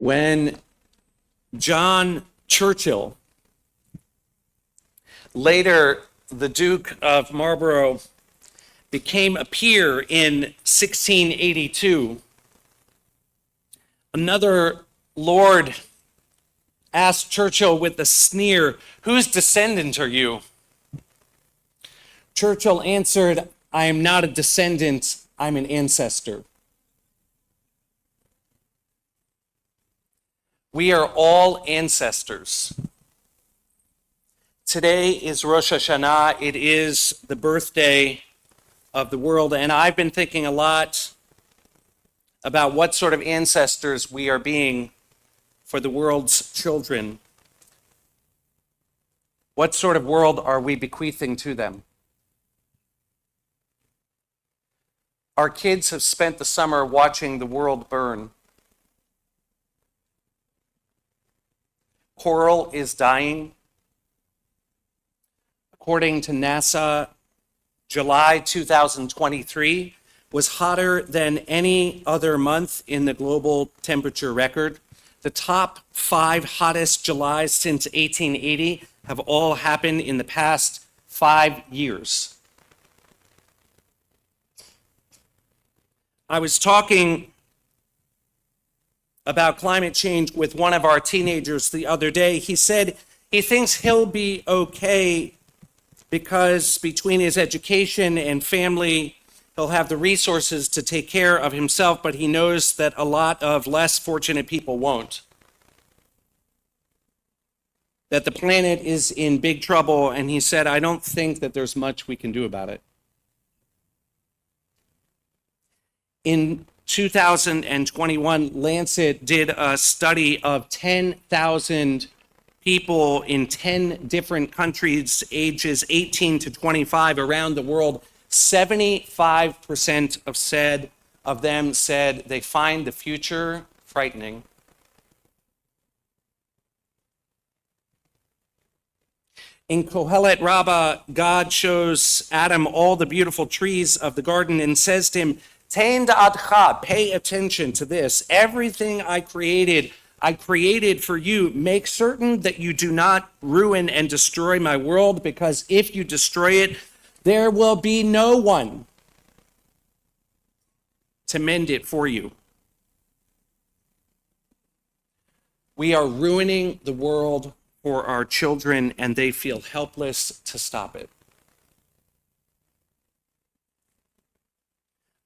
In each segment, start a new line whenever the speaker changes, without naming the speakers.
When John Churchill, later the Duke of Marlborough, became a peer in 1682, another lord asked Churchill with a sneer, "Whose descendant are you?" Churchill answered, "I am not a descendant, I'm an ancestor." We are all ancestors. Today is Rosh Hashanah. It is the birthday of the world, and I've been thinking a lot about what sort of ancestors we are being for the world's children. What sort of world are we bequeathing to them? Our kids have spent the summer watching the world burn. Coral is dying. According to NASA, July 2023 was hotter than any other month in the global temperature record. The top 5 hottest Julys since 1880 have all happened in the past 5 years. I was talking about climate change with one of our teenagers the other day. He said he thinks he'll be okay because between his education and family, he'll have the resources to take care of himself, but he knows that a lot of less fortunate people won't. That the planet is in big trouble, and he said, "I don't think that there's much we can do about it." In 2021, Lancet did a study of 10,000 people in 10 different countries, ages 18 to 25 around the world. 75% of them said they find the future frightening. In Kohelet Rabbah, God shows Adam all the beautiful trees of the garden and says to him, "Tein da'atcha," pay attention to this. Everything I created for you. Make certain that you do not ruin and destroy my world, because if you destroy it, there will be no one to mend it for you. We are ruining the world for our children, and they feel helpless to stop it.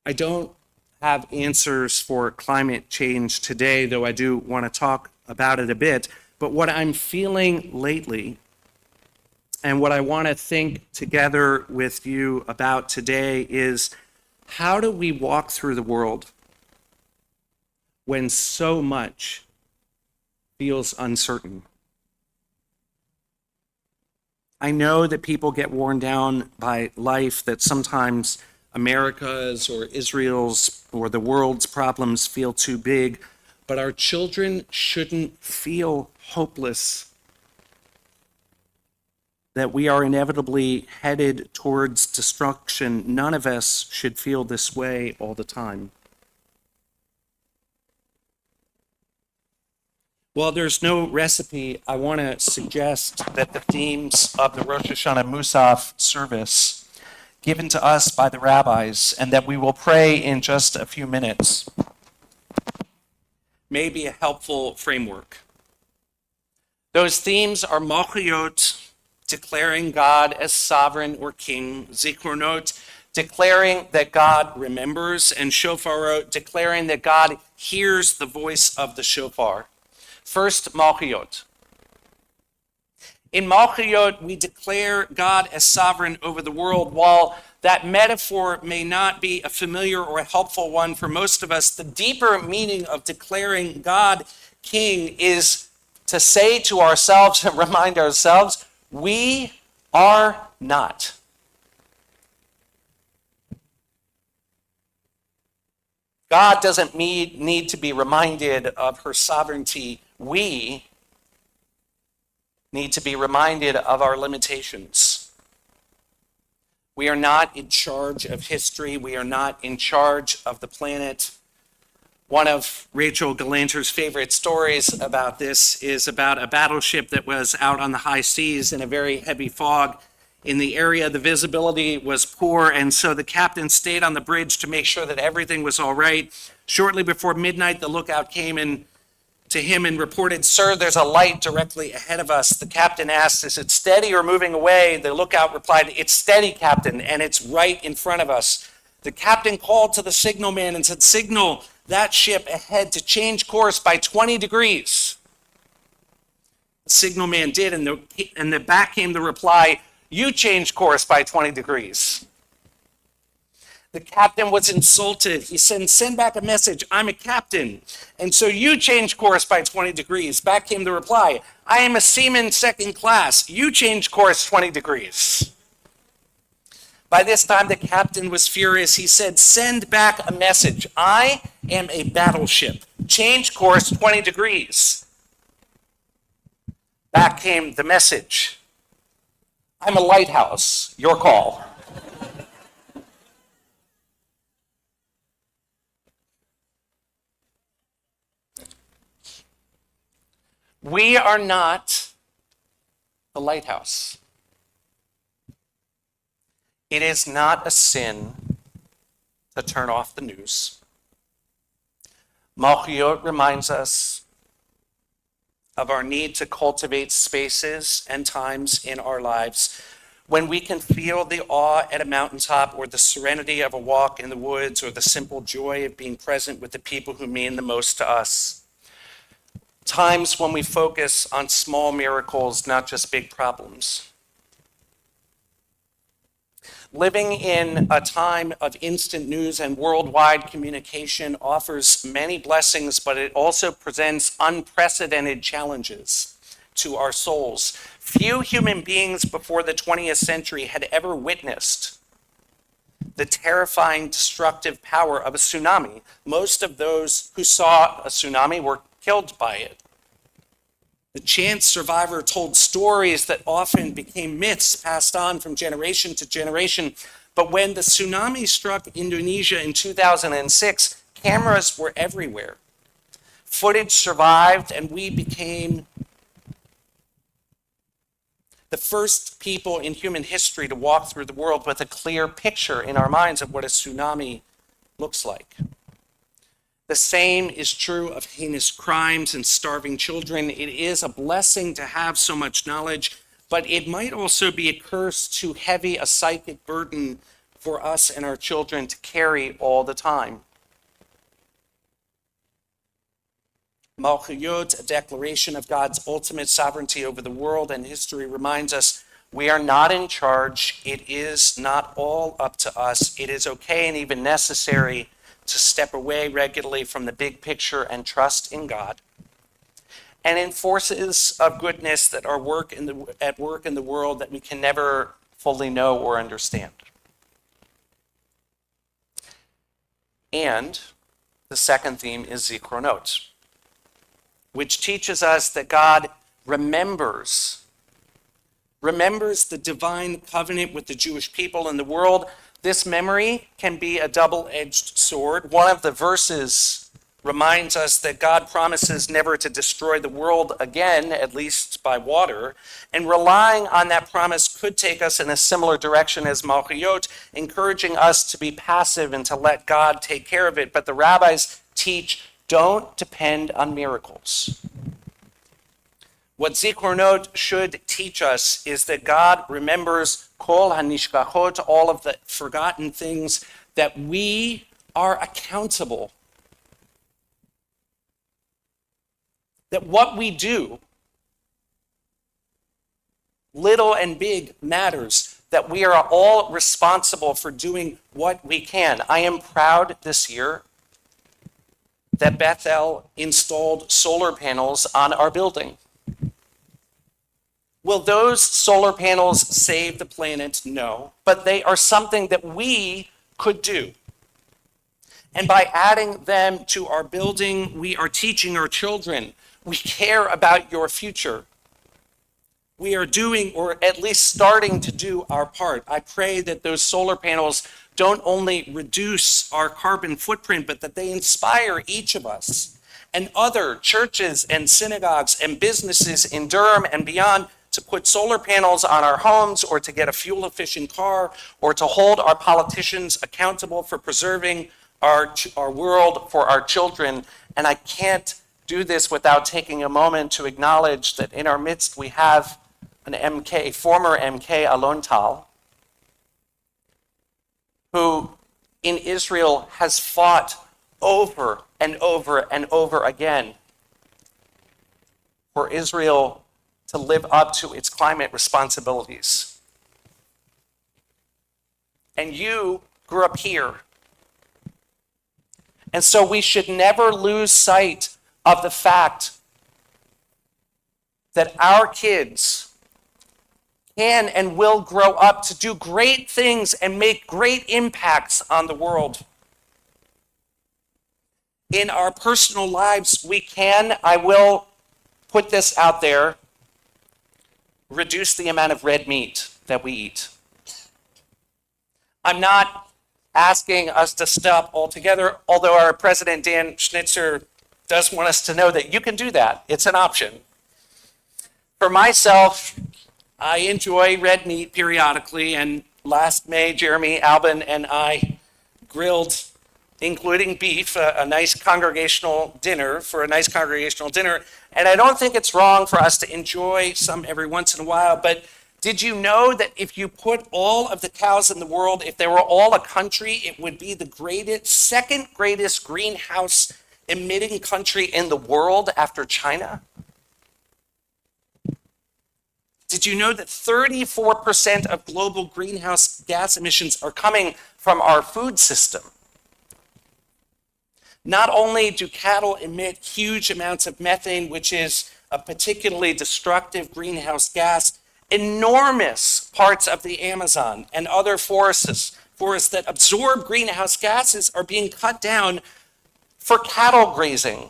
I don't have answers for climate change today, though I do want to talk about it a bit. But what I'm feeling lately, and what I want to think together with you about today, is how do we walk through the world when so much feels uncertain? I know that people get worn down by life, that sometimes America's or Israel's or the world's problems feel too big, but our children shouldn't feel hopeless that we are inevitably headed towards destruction. None of us should feel this way all the time. While there's no recipe, I want to suggest that the themes of the Rosh Hashanah Musaf service given to us by the rabbis, and that we will pray in just a few minutes, may be a helpful framework. Those themes are Malchiyot, declaring God as sovereign or king; Zikronot, declaring that God remembers; and Shofarot, declaring that God hears the voice of the shofar. First, Malchiyot. In Malchiyot, we declare God as sovereign over the world. While that metaphor may not be a familiar or a helpful one for most of us, the deeper meaning of declaring God king is to say to ourselves and remind ourselves, we are not. God doesn't need to be reminded of her sovereignty. We need to be reminded of our limitations. We are not in charge of history. We are not in charge of the planet. One of Rachel Galanter's favorite stories about this is about a battleship that was out on the high seas in a very heavy fog. In the area, the visibility was poor, and so the captain stayed on the bridge to make sure that everything was all right. Shortly before midnight, the lookout came in to him and reported, "Sir, there's a light directly ahead of us." The captain asked, "Is it steady or moving away?" The lookout replied, "It's steady, Captain, and it's right in front of us." The captain called to the signalman and said, "Signal that ship ahead to change course by 20 degrees. The signalman did, and the back came the reply, "You changed course by 20 degrees. The captain was insulted. He said, "Send back a message. I'm a captain. And so you changed course by 20 degrees. Back came the reply, "I am a seaman second class. You changed course 20 degrees. By this time, the captain was furious. He said, "Send back a message. I am a battleship. Change course 20 degrees. Back came the message, "I'm a lighthouse. Your call." We are not the lighthouse. It is not a sin to turn off the news. Malchiot reminds us of our need to cultivate spaces and times in our lives when we can feel the awe at a mountaintop or the serenity of a walk in the woods or the simple joy of being present with the people who mean the most to us. Times when we focus on small miracles, not just big problems. Living in a time of instant news and worldwide communication offers many blessings, but it also presents unprecedented challenges to our souls. Few human beings before the 20th century had ever witnessed the terrifying, destructive power of a tsunami. Most of those who saw a tsunami were killed by it. The chance survivor told stories that often became myths passed on from generation to generation. But when the tsunami struck Indonesia in 2006, cameras were everywhere. Footage survived, and we became the first people in human history to walk through the world with a clear picture in our minds of what a tsunami looks like. The same is true of heinous crimes and starving children. It is a blessing to have so much knowledge, but it might also be a curse, too heavy a psychic burden for us and our children to carry all the time. Malchiyot, a declaration of God's ultimate sovereignty over the world and history, reminds us we are not in charge. It is not all up to us. It is okay and even necessary to step away regularly from the big picture and trust in God, and in forces of goodness that are at work in the world that we can never fully know or understand. And the second theme is Zikronot, which teaches us that God remembers the divine covenant with the Jewish people and the world. This memory can be a double-edged sword. One of the verses reminds us that God promises never to destroy the world again, at least by water, and relying on that promise could take us in a similar direction as Malchiyot, encouraging us to be passive and to let God take care of it. But the rabbis teach, don't depend on miracles. What Zikronot should teach us is that God remembers kol hanishkachot, all of the forgotten things, that we are accountable. That what we do, little and big, matters. That we are all responsible for doing what we can. I am proud this year that Bethel installed solar panels on our building. Will those solar panels save the planet? No, but they are something that we could do. And by adding them to our building, we are teaching our children, we care about your future. We are doing, or at least starting to do, our part. I pray that those solar panels don't only reduce our carbon footprint, but that they inspire each of us and other churches and synagogues and businesses in Durham and beyond to put solar panels on our homes, or to get a fuel-efficient car, or to hold our politicians accountable for preserving our world for our children. And I can't do this without taking a moment to acknowledge that in our midst we have an MK, former MK Alon Tal, who in Israel has fought over and over and over again for Israel to live up to its climate responsibilities. And you grew up here. And so we should never lose sight of the fact that our kids can and will grow up to do great things and make great impacts on the world. In our personal lives, we can, I will put this out there, reduce the amount of red meat that we eat. I'm not asking us to stop altogether, although our president, Dan Schnitzer, does want us to know that you can do that. It's an option. For myself, I enjoy red meat periodically, and last May, Jeremy Albin and I grilled, including beef, a nice congregational dinner, and I don't think it's wrong for us to enjoy some every once in a while, but did you know that if you put all of the cows in the world, if they were all a country, it would be the second greatest greenhouse emitting country in the world after China? Did you know that 34% of global greenhouse gas emissions are coming from our food system? Not only do cattle emit huge amounts of methane, which is a particularly destructive greenhouse gas, enormous parts of the Amazon and other forests that absorb greenhouse gases are being cut down for cattle grazing.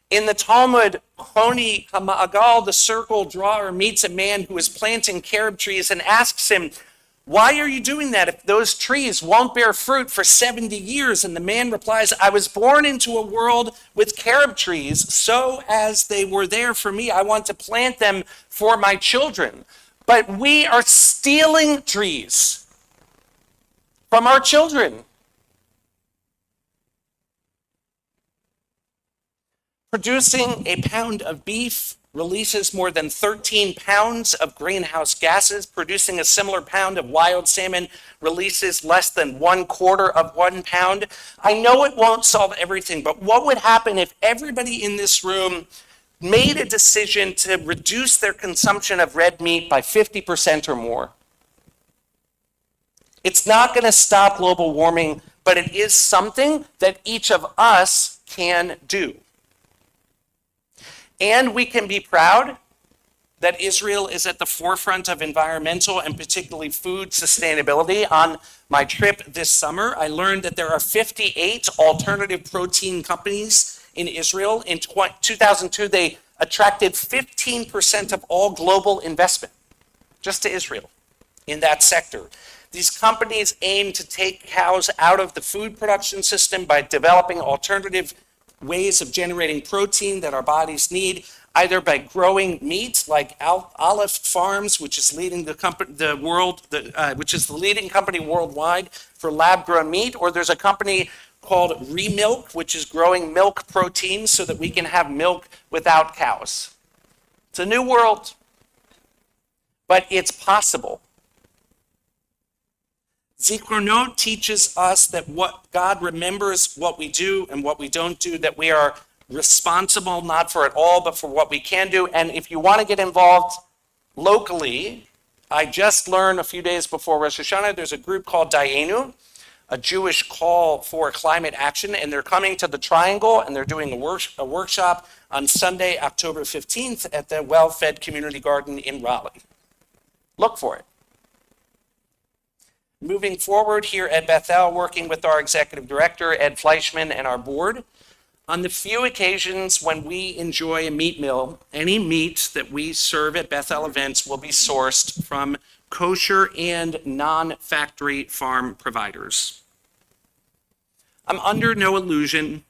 In the Talmud, Choni HaMa'agal, the circle drawer, meets a man who is planting carob trees and asks him, "Why are you doing that if those trees won't bear fruit for 70 years? And the man replies, "I was born into a world with carob trees, so as they were there for me, I want to plant them for my children." But we are stealing trees from our children. Producing a pound of beef releases more than 13 pounds of greenhouse gases. Producing a similar pound of wild salmon releases less than 1/4 of 1 pound. I know it won't solve everything, but what would happen if everybody in this room made a decision to reduce their consumption of red meat by 50% or more? It's not going to stop global warming, but it is something that each of us can do. And we can be proud that Israel is at the forefront of environmental and particularly food sustainability. On my trip this summer, I learned that there are 58 alternative protein companies in Israel. In 2002, they attracted 15% of all global investment just to Israel in that sector. These companies aim to take cows out of the food production system by developing alternative ways of generating protein that our bodies need, either by growing meat like Olive Farms, which is leading the leading company worldwide for lab-grown meat, or there's a company called Remilk, which is growing milk protein so that we can have milk without cows. It's a new world, but it's possible. Zikronot teaches us that what God remembers what we do and what we don't do, that we are responsible not for it all, but for what we can do. And if you want to get involved locally, I just learned a few days before Rosh Hashanah, there's a group called Dayenu, a Jewish call for climate action, and they're coming to the Triangle, and they're doing a workshop on Sunday, October 15th at the Well-Fed Community Garden in Raleigh. Look for it. Moving forward here at Bethel, working with our executive director, Ed Fleischman, and our board, on the few occasions when we enjoy a meat meal, any meat that we serve at Bethel events will be sourced from kosher and non-factory farm providers. I'm under no illusion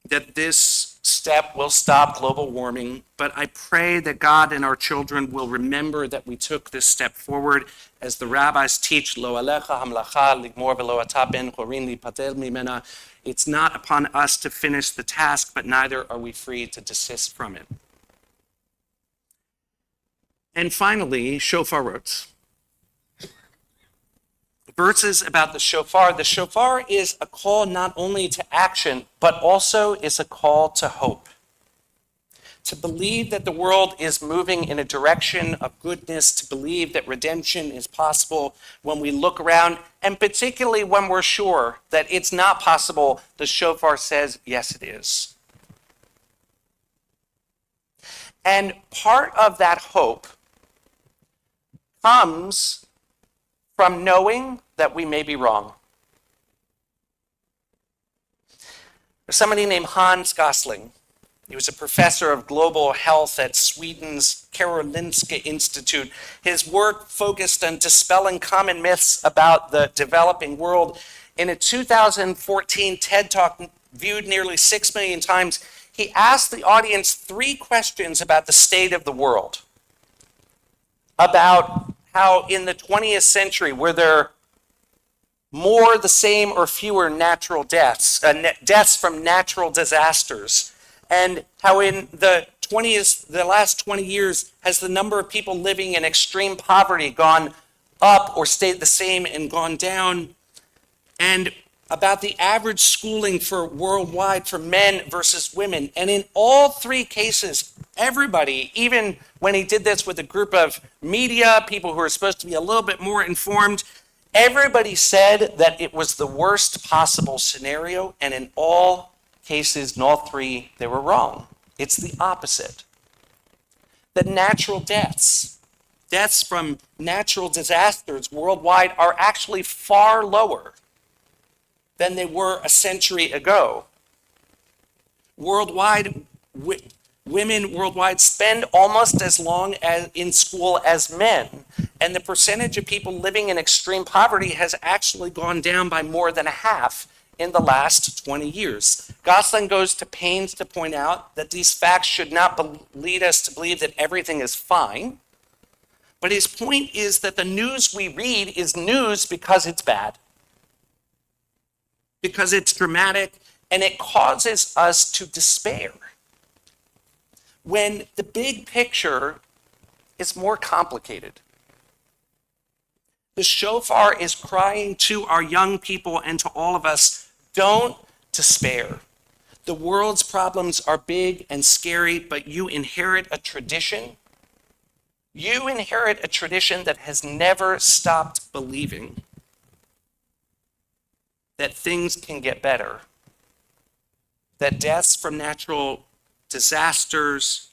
that this step will stop global warming, but I pray that God and our children will remember that we took this step forward, as the rabbis teach, Lo alecha hamlacha ligmor velo ata ben chorin lipatel mimena. It's not upon us to finish the task, but neither are we free to desist from it. And finally, shofarot. Verses about the shofar. The shofar is a call not only to action, but also is a call to hope. To believe that the world is moving in a direction of goodness, to believe that redemption is possible when we look around, and particularly when we're sure that it's not possible, the shofar says, yes, it is. And part of that hope comes from knowing that we may be wrong. There's somebody named Hans Gosling. He was a professor of global health at Sweden's Karolinska Institute. His work focused on dispelling common myths about the developing world. In a 2014 TED Talk viewed nearly 6 million times, he asked the audience 3 questions about the state of the world. About how in the 20th century, were there more, the same, or fewer natural deaths, deaths from natural disasters? And how in the last 20 years, has the number of people living in extreme poverty gone up or stayed the same and gone down? And about the average schooling for worldwide for men versus women. And in all 3 cases, everybody, even when he did this with a group of media, people who are supposed to be a little bit more informed, everybody said that it was the worst possible scenario. And in all cases, in all 3, they were wrong. It's the opposite. The natural deaths from natural disasters worldwide are actually far lower than they were a century ago. Worldwide, women worldwide spend almost as long in school as men, and the percentage of people living in extreme poverty has actually gone down by more than a half in the last 20 years. Gosling goes to pains to point out that these facts should not lead us to believe that everything is fine, but his point is that the news we read is news because it's bad, because it's dramatic, and it causes us to despair, when the big picture is more complicated. The shofar is crying to our young people and to all of us, don't despair. The world's problems are big and scary, but you inherit a tradition. You inherit a tradition that has never stopped believing that things can get better, that deaths from natural disasters,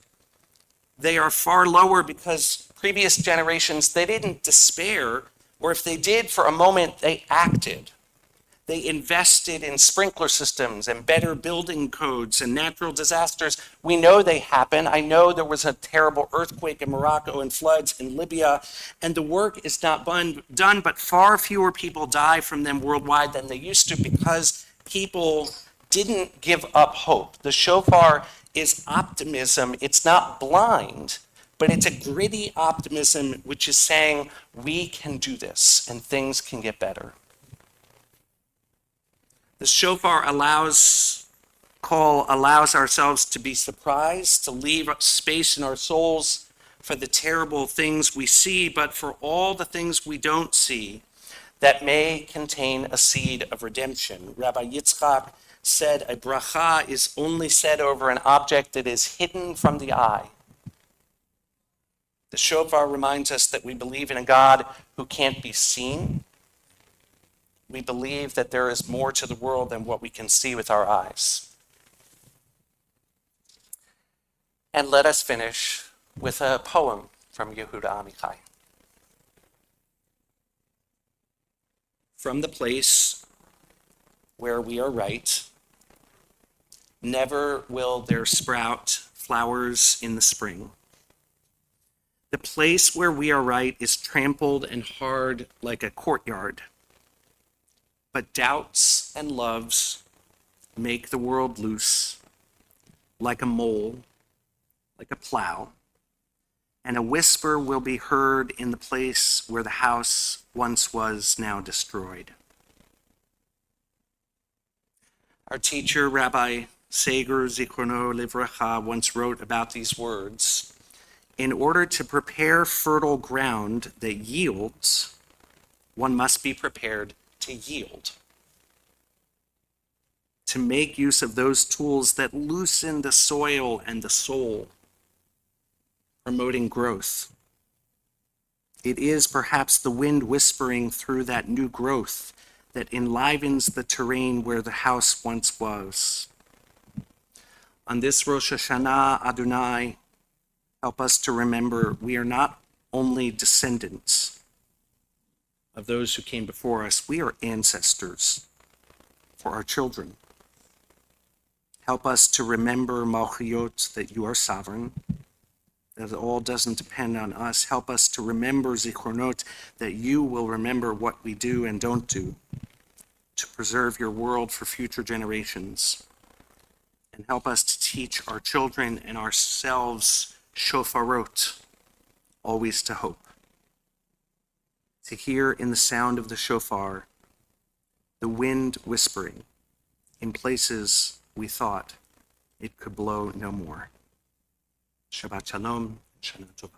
they are far lower because previous generations, they didn't despair, or if they did for a moment, they acted. They invested in sprinkler systems and better building codes, and natural disasters. We know they happen. I know there was a terrible earthquake in Morocco and floods in Libya, and the work is not done, but far fewer people die from them worldwide than they used to because people didn't give up hope. The shofar is optimism. It's not blind, but it's a gritty optimism which is saying we can do this and things can get better. The shofar allows ourselves to be surprised, to leave space in our souls for the terrible things we see, but for all the things we don't see that may contain a seed of redemption. Rabbi Yitzchak said a bracha is only said over an object that is hidden from the eye. The shofar reminds us that we believe in a God who can't be seen. We believe that there is more to the world than what we can see with our eyes. And let us finish with a poem from Yehuda Amichai. From the place where we are right, never will there sprout flowers in the spring. The place where we are right is trampled and hard like a courtyard. But doubts and loves make the world loose, like a mole, like a plow. And a whisper will be heard in the place where the house once was, now destroyed. Our teacher, Rabbi Seger Zikrono Livracha, once wrote about these words: in order to prepare fertile ground that yields, one must be prepared to yield. To make use of those tools that loosen the soil and the soul, promoting growth. It is perhaps the wind whispering through that new growth that enlivens the terrain where the house once was. On this Rosh Hashanah, Adonai, help us to remember we are not only descendants of those who came before us, we are ancestors for our children. Help us to remember, Malchiyot, that you are sovereign, that it all doesn't depend on us. Help us to remember, Zichronot, that you will remember what we do and don't do, to preserve your world for future generations. And help us to teach our children and ourselves, shofarot, always to hope. To hear in the sound of the shofar, the wind whispering in places we thought it could blow no more. Shabbat Shalom, Shana Tova.